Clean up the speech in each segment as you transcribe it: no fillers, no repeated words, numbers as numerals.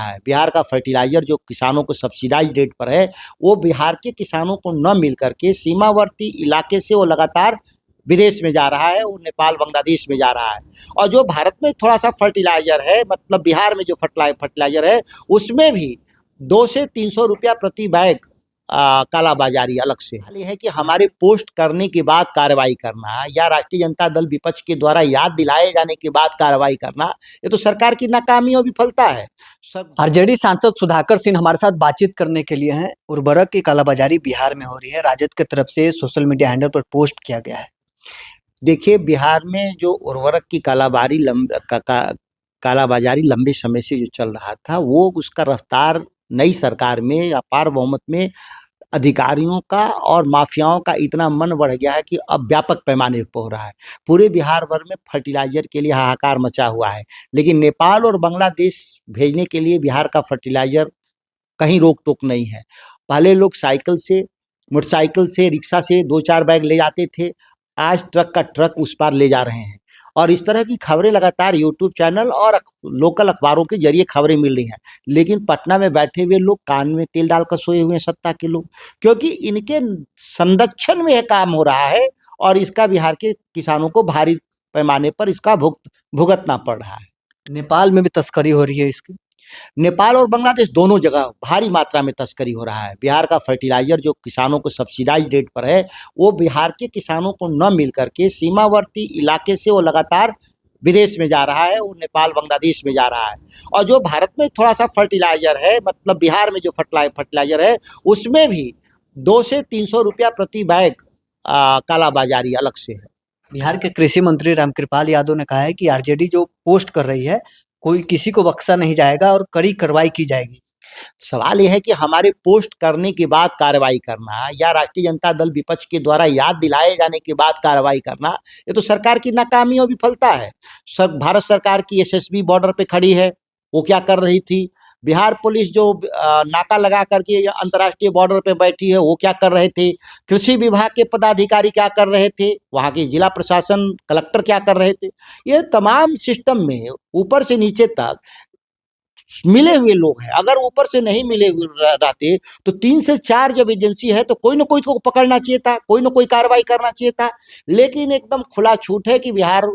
रहा है। बिहार का फर्टिलाइजर जो किसानों को सब्सिडाइज रेट पर है, वो बिहार के किसानों को न मिल करके सीमावर्ती इलाके से वो लगातार विदेश में जा रहा है, वो नेपाल बांग्लादेश में जा रहा है। और जो भारत में थोड़ा सा फर्टिलाइजर है, मतलब बिहार में जो फर्टिलाइजर है, उसमें भी 200 से 300 रुपया प्रति बैग कालाबाजारी अलग से है। ये है कि हमारे पोस्ट करने के बाद कार्रवाई करना या राष्ट्रीय जनता दल विपक्ष के द्वारा याद दिलाए जाने के बाद कार्रवाई करना, ये तो सरकार की नाकामी और विफलता है। आरजेडी सांसद सुधाकर सिंह हमारे साथ बातचीत करने के लिए हैं। उर्वरक की कालाबाजारी बिहार में हो रही है, राजद की तरफ से सोशल मीडिया हैंडल पर पोस्ट किया गया है। देखिए, बिहार में जो उर्वरक की कालाबाजारी लंबे समय से जो चल रहा था, वो उसका रफ्तार नई सरकार में अपार बहुमत में अधिकारियों का और माफियाओं का इतना मन बढ़ गया है कि अब व्यापक पैमाने पर हो रहा है। पूरे बिहार भर में फर्टिलाइजर के लिए हाहाकार मचा हुआ है, लेकिन नेपाल और बांग्लादेश भेजने के लिए बिहार का फर्टिलाइजर कहीं रोक टोक नहीं है। पहले लोग साइकिल से, मोटरसाइकिल से, रिक्शा से 2-4 बैग ले जाते थे, आज ट्रक का ट्रक उस पार ले जा रहे हैं। और इस तरह की खबरें लगातार यूट्यूब चैनल और लोकल अखबारों के जरिए खबरें मिल रही हैं। लेकिन पटना में बैठे हुए लोग कान में तेल डालकर सोए हुए हैं सत्ता के लोग, क्योंकि इनके संरक्षण में यह काम हो रहा है और इसका बिहार के किसानों को भारी पैमाने पर इसका भुगतना पड़ रहा है। नेपाल में भी तस्करी हो रही है इसकी। नेपाल और बांग्लादेश दोनों जगह भारी मात्रा में तस्करी हो रहा है। बिहार का फर्टिलाइजर जो किसानों को सब्सिडाइज रेट पर है, वो बिहार के किसानों को न मिल करके सीमावर्ती इलाके से वो लगातार विदेश में जा रहा है, वो नेपाल बांग्लादेश में जा रहा है। और जो भारत में थोड़ा सा फर्टिलाइजर है, मतलब बिहार में जो फर्टिलाइजर है, उसमें भी 200 से 300 रुपया प्रति बैग कालाबाजारी अलग से है। बिहार के कृषि मंत्री रामकृपाल यादव ने कहा है कि आरजेडी जो पोस्ट कर रही है, कोई किसी को बख्शा नहीं जाएगा और कड़ी कार्रवाई की जाएगी। सवाल यह है कि हमारे पोस्ट करने के बाद कार्रवाई करना या राष्ट्रीय जनता दल विपक्ष के द्वारा याद दिलाए जाने के बाद कार्रवाई करना, ये तो सरकार की नाकामी और विफलता है। भारत सरकार की एसएसबी बॉर्डर पे खड़ी है, वो क्या कर रही थी? बिहार पुलिस जो नाका लगा करके अंतर्राष्ट्रीय बॉर्डर पे बैठी है, वो क्या कर रहे थे? कृषि विभाग के पदाधिकारी क्या कर रहे थे? वहाँ के जिला प्रशासन कलेक्टर क्या कर रहे थे? ये तमाम सिस्टम में ऊपर से नीचे तक मिले हुए लोग हैं। अगर ऊपर से नहीं मिले हुए रहते तो 3 से 4 जब एजेंसी है तो कोई ना कोई को पकड़ना चाहिए था, कोई ना कोई कार्रवाई करना चाहिए था। लेकिन एकदम खुला छूट है कि बिहार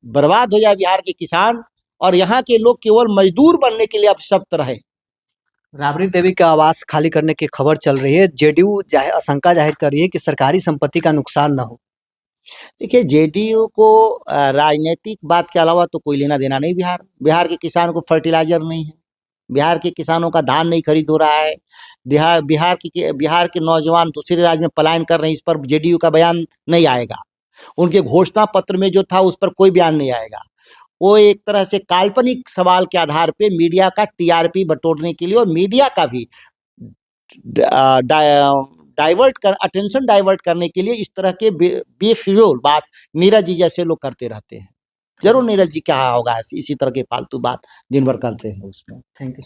बर्बाद हो जाए, बिहार के किसान और यहाँ के लोग केवल मजदूर बनने के लिए अभिशप्त रहे। राबड़ी देवी का आवास खाली करने की खबर चल रही है। जेडीयू आशंका जाहिर कर रही है कि सरकारी संपत्ति का नुकसान न हो। देखिए, जेडीयू को राजनीतिक बात के अलावा तो कोई लेना देना नहीं। बिहार के किसान को फर्टिलाइजर नहीं है, बिहार के किसानों का धान नहीं खरीद हो रहा है। बिहार के नौजवान दूसरे राज्य में पलायन कर रहे हैं, इस पर जेडीयू का बयान नहीं आएगा। उनके घोषणा पत्र में जो था उस पर कोई बयान नहीं आएगा। वो एक तरह से काल्पनिक सवाल के आधार पे मीडिया का टीआरपी बटोरने के लिए और मीडिया का भी अटेंशन डाइवर्ट करने के लिए इस तरह के बेफिजूल बात नीरज जी जैसे लोग करते रहते हैं। जरूर नीरज जी क्या होगा, इसी तरह के फालतू बात दिन भर करते हैं उसमें। Thank you.